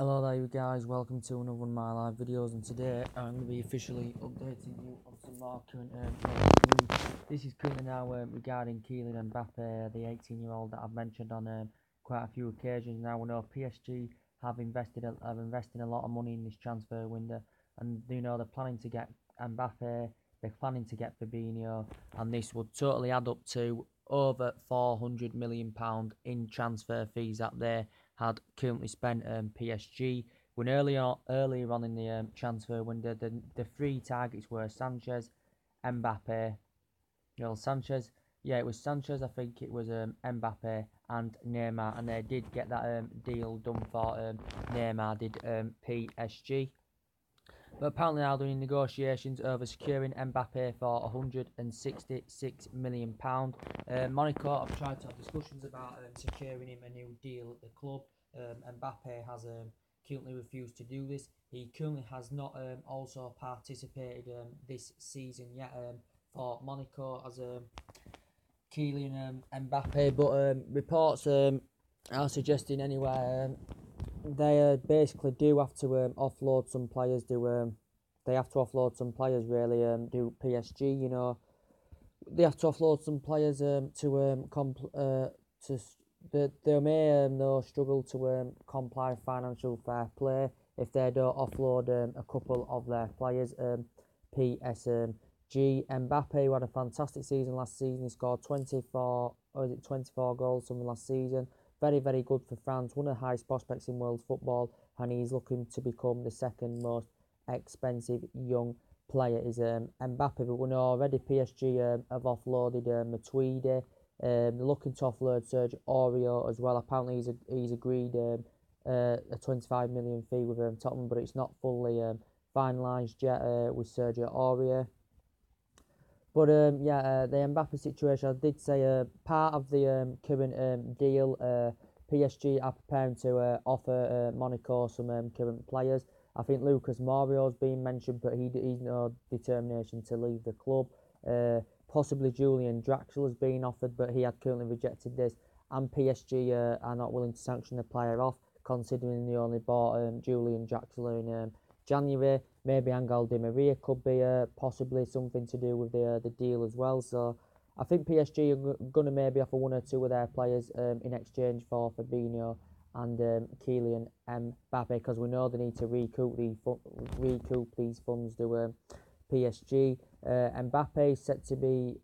Hello there you guys, welcome to another one of my live videos, and today I'm going to be officially updating you on some more current news. This is currently now regarding Kylian Mbappe, the 18-year-old that I've mentioned on quite a few occasions. Now we know PSG have invested a lot of money in this transfer window, and they're planning to get Mbappe, they're planning to get Fabinho, and this would totally add up to over £400 million in transfer fees that they had currently spent PSG. When earlier on in the transfer window, the three targets were Sanchez, Mbappe, Sanchez. Yeah, it was Sanchez. I think it was Mbappe and Neymar, and they did get that deal done for Neymar. Did PSG. But apparently now they're in negotiations over securing Mbappe for £166 million. Monaco have tried to have discussions about securing him a new deal at the club. Mbappe has currently refused to do this. He currently has not also participated this season yet for Monaco as Kylian Mbappe, but reports are suggesting anyway they basically do have to offload some players. They have to offload some players really. Do PSG, they have to offload some players they may though struggle to comply with financial fair play if they don't offload a couple of their players. PSG Mbappe, who had a fantastic season last season, he scored 24 goals from last season. Very, very good for France, one of the highest prospects in world football, and he's looking to become the second most expensive young player is Mbappe. But we know already PSG have offloaded Matuidi. They're looking to offload Sergio Aurier as well. Apparently he's agreed a 25 million fee with Tottenham, but it's not fully finalised yet with Sergio Aurier. But the Mbappe situation, I did say part of the current deal, PSG are preparing to offer Monaco some current players. I think Lucas Moura's been mentioned, but he's no determination to leave the club. Possibly Julian Draxler has been offered, but he had currently rejected this. And PSG are not willing to sanction the player off, considering they only bought Julian Draxler in January. Maybe Angel Di Maria could be possibly something to do with the deal as well. So I think PSG are going to maybe offer one or two of their players in exchange for Fabinho and Kylian Mbappe, because we know they need to recoup these funds to PSG. Mbappe is set to be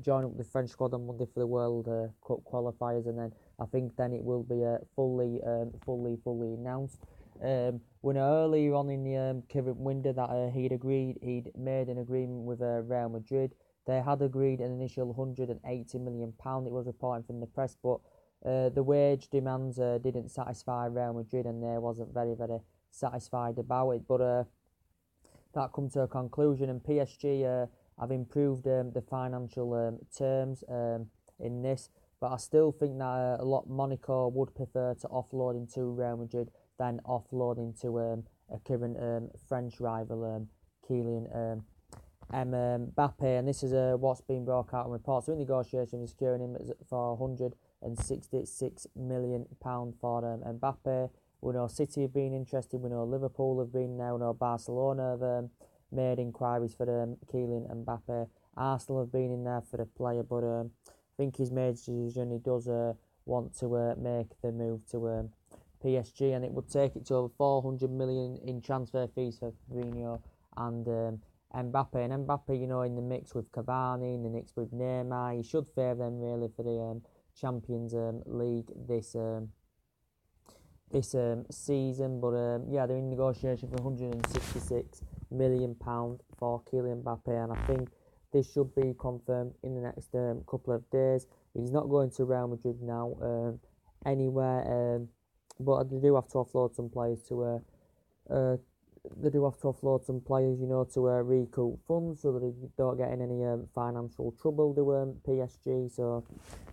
joining up the French squad on Monday for the World Cup qualifiers, and then I think then it will be fully announced. We know earlier on in the current window that he'd made an agreement with Real Madrid. They had agreed an initial £180 million. It was reported from the press, but the wage demands didn't satisfy Real Madrid, and they wasn't very, very satisfied about it. But that come to a conclusion, and PSG have improved the financial terms in this. But I still think that Monaco would prefer to offload into Real Madrid than offloading to a current French rival, Kylian Mbappe. And this is what's been brought out in reports. They're in negotiation with securing him for £166 million for Mbappe. We know City have been interested, we know Liverpool have been there, we know Barcelona have made inquiries for Kylian Mbappe. Arsenal have been in there for the player, but I think he's made his decision. He does want to make the move to PSG, and it would take it to over 400 million in transfer fees for Fabinho and Mbappe. And Mbappe, in the mix with Cavani, in the mix with Neymar, he should favour them really for the Champions League this season. But they're in negotiation for £166 million for Kylian Mbappe, and I think this should be confirmed in the next couple of days. He's not going to Real Madrid now anywhere, but they do have to offload some players to recoup funds so that they don't get in any financial trouble to PSG. So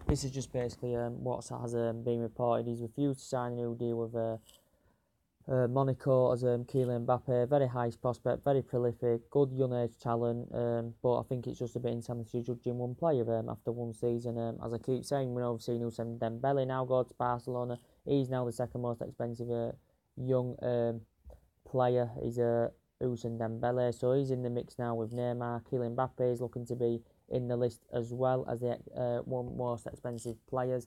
this is just basically what has been reported. He's refused to sign a new deal with Monaco as Kylian Mbappe. Very high prospect, very prolific, good young age talent, but I think it's just a bit insanity judging one player after one season. As I keep saying, we've seen Ousmane Dembele now go to Barcelona. He's now the second most expensive young player. He's Ousmane Dembele, so he's in the mix now with Neymar. Kylian Mbappe is looking to be in the list as well as the one most expensive players.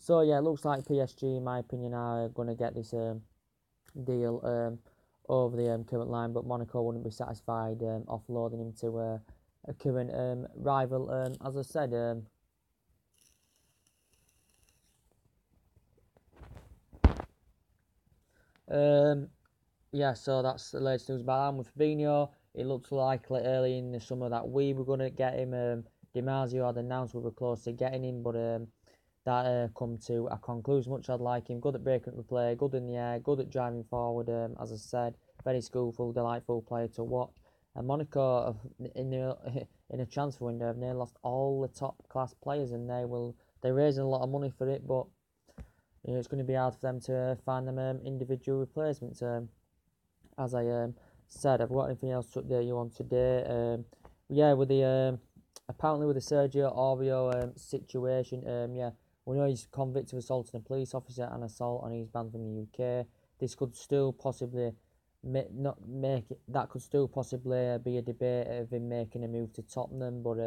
So yeah, it looks like PSG, in my opinion, are going to get this deal over the current line, but Monaco wouldn't be satisfied offloading him to a current rival. As I said, yeah, so that's the latest news about him. With Fabinho, it looks likely early in the summer that we were going to get him. Di Marzio had announced we were close to getting him, but that come to a conclusion. Much I'd like him. Good at breaking up the play, good in the air, good at driving forward. As I said, very skillful, delightful player to watch. And Monaco, in in a transfer window, have nearly lost all the top class players, and they're raising a lot of money for it, but it's going to be hard for them to find them individual replacements. As I said, I've got anything else to update you on today. Yeah, with the apparently with the Sergio Aurier situation, yeah, we know he's convicted of assaulting a police officer and assault, and he's banned from the UK. This could still possibly that could still possibly be a debate of him making a move to Tottenham, but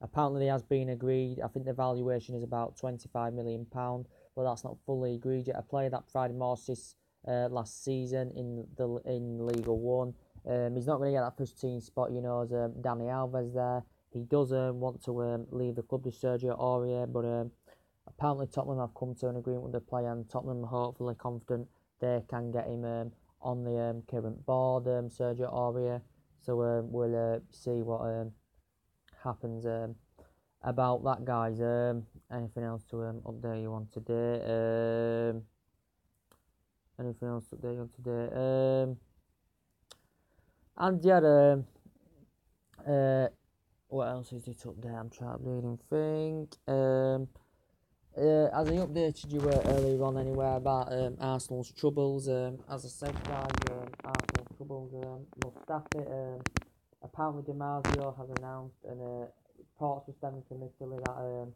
apparently, he has been agreed. I think the valuation is about £25 million, but that's not fully agreed yet. A player that provided more assists last season in Liga 1. He's not going to get that first team spot, as Dani Alves there. He does want to leave the club to Sergio Aurier, but apparently Tottenham have come to an agreement with the player, and Tottenham are hopefully confident they can get him on the current board, Sergio Aurier. So we'll see what happens about that, guys. Anything else to update you on today? Anything else to update you on today? And yeah, what else is it up there? I'm trying to read and think. As I updated you earlier on anyway about Arsenal's troubles, as I said, guys, Arsenal's troubles, Mustafi, apparently Di Marzio has announced, and reports were stemming from Italy that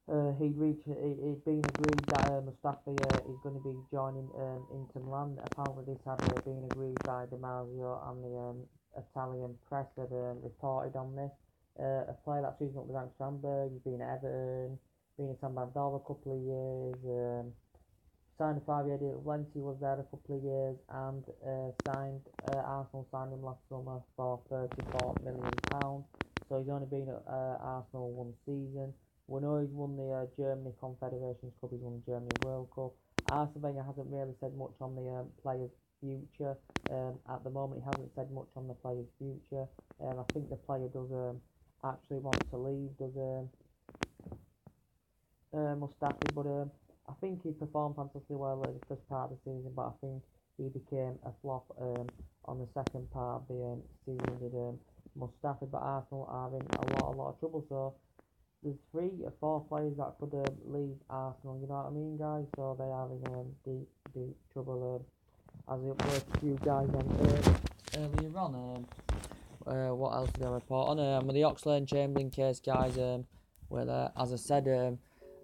it'd been agreed that Mustafi is going to be joining Inter Milan. Apparently this had been agreed by Di Marzio, and the Italian press had reported on this. A player that's choosing up the ranks for Hamburg, he's been at Everton, been at Sampdoria a couple of years, signed a 5-year deal at Valencia, was there a couple of years, and Arsenal signed him last summer for £34 million. So he's only been at Arsenal one season. We know he's won the Germany Confederations Cup, he's won the Germany World Cup. Arsene Wenger hasn't really said much on the player's future. At the moment, he hasn't said much on the player's future. I think the player does actually want to leave, does Mustafi, but I think he performed fantastically well at the first part of the season, but I think he became a flop on the second part of the season with Mustafi. But Arsenal are in a lot of trouble, so there's 3 or 4 players that could leave Arsenal, you know what I mean, guys? So they are in deep trouble. As I updated you guys on earlier on, what else did I report on? With the Oxlade-Chamberlain case, guys, well, as I said,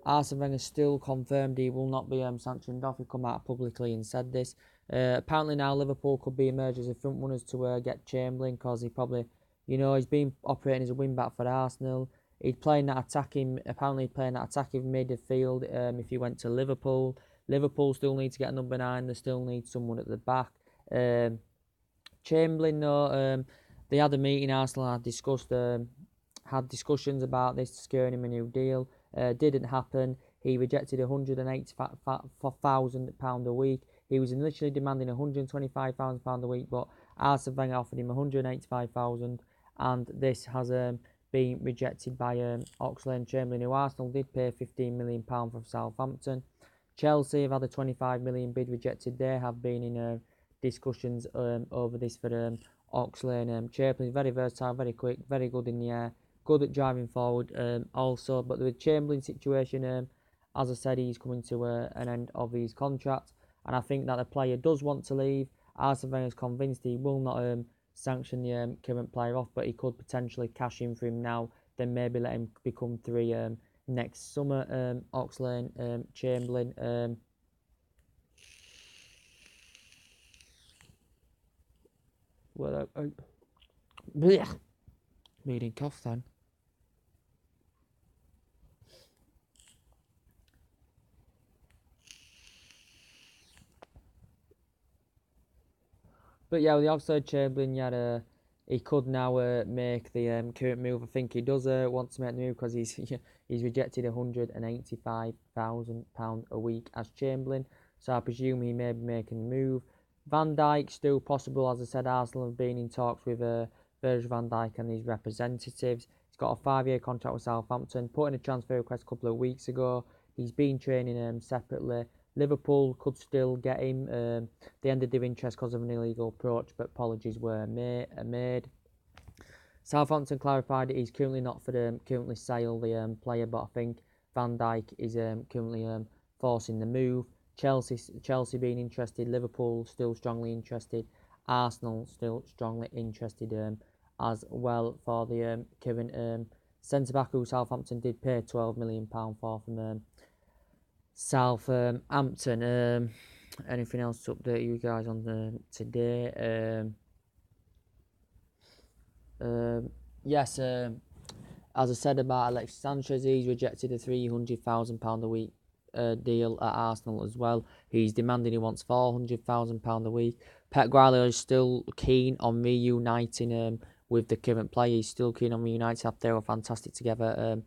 Arsene Wenger still confirmed he will not be sanctioned off. He come out publicly and said this. Apparently now Liverpool could be emerged as the front runners to get Chamberlain, because he probably, he's been operating as a wing back for Arsenal. He's playing that attacking midfield. If he went to Liverpool, Liverpool still need to get a number 9. They still need someone at the back. Chamberlain, though, they had a meeting. Arsenal had discussions about this, securing him a new deal. Didn't happen. He rejected £180,000 a week. He was initially demanding £125,000 a week, but Arsene Wenger offered him £185,000, and this has been rejected by Oxlade-Chamberlain, who Arsenal did pay £15 million from Southampton. Chelsea have had a £25 million bid rejected. They have been in discussions over this for Oxlade-Chamberlain. Very versatile, very quick, very good in the air, good at driving forward also. But the Chamberlain situation, as I said, he's coming to an end of his contract, and I think that the player does want to leave. Arsene Wenger is convinced he will not sanction the current player off, but he could potentially cash in for him now, then maybe let him become free next summer. Oxlade, Chamberlain. Well, bleeding cough then. But yeah, with the Oxlade, Chamberlain, he could now make the current move. I think he does want to make the move because he's rejected £185,000 a week as Chamberlain. So I presume he may be making the move. Van Dijk still possible. As I said, Arsenal have been in talks with Virgil van Dijk and his representatives. He's got a 5-year contract with Southampton. Put in a transfer request a couple of weeks ago. He's been training separately. Liverpool could still get him. They ended their interest because of an illegal approach, but apologies were made. Southampton clarified that he's currently not for the currently sale the player, but I think Van Dijk is currently forcing the move. Chelsea being interested, Liverpool still strongly interested, Arsenal still strongly interested as well for the current centre back who Southampton did pay £12 million for from Southampton. Anything else to update you guys on today? Yes. As I said about Alexis Sanchez, he's rejected a £300,000 a week deal at Arsenal as well. He's demanding he wants £400,000 a week. Pep Guardiola is still keen on reuniting with the current player. He's still keen on reuniting after they were fantastic together.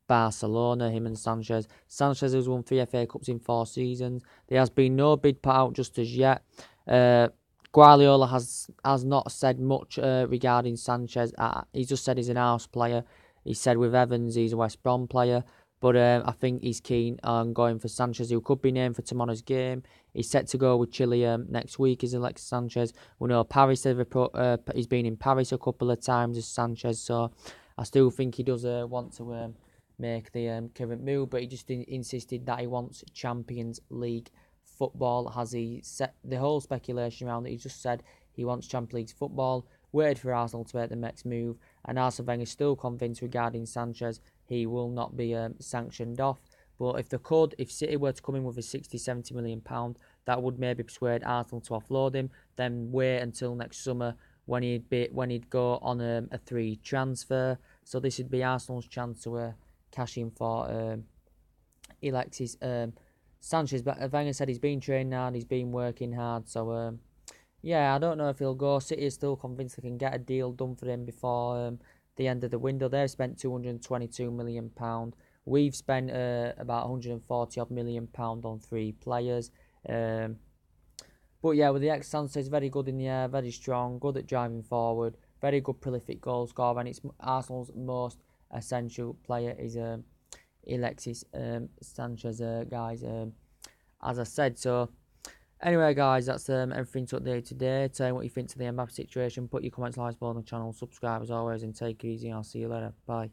Barcelona, him and Sanchez. Sanchez has won 3 FA Cups in 4 seasons. There has been no bid put out just as yet. Guardiola has not said much regarding Sanchez. He's just said he's an Arsenal player. He said with Evans he's a West Brom player. But I think he's keen on going for Sanchez, who could be named for tomorrow's game. He's set to go with Chile next week, is Alexis Sanchez. We know Paris, he's been in Paris a couple of times as Sanchez, so I still think he does want to make the current move, but he just insisted that he wants Champions League football. Has he set the whole speculation around it? He just said he wants Champions League football, waited for Arsenal to make the next move, and Arsene Wenger is still convinced regarding Sanchez he will not be sanctioned off. But if City were to come in with a £60-70 million, that would maybe persuade Arsenal to offload him, then wait until next summer when he'd go on a 3 transfer. So this would be Arsenal's chance to cash in for Alexis Sanchez. But Wenger said he's been training hard, he's been working hard. So yeah, I don't know if he'll go. City is still convinced they can get a deal done for him before the end of the window. They've spent £222 million. We've spent about £140 million on 3 players. But yeah, with the ex-Sanchez, very good in the air, very strong, good at driving forward, very good prolific goal scorer, and it's Arsenal's most essential player is Alexis Sanchez, guys. As I said, so anyway, guys, that's everything to update today. Tell me what you think to the Mbappe situation. Put your comments, likes below on the channel, subscribe as always, and take it easy. I'll see you later. Bye.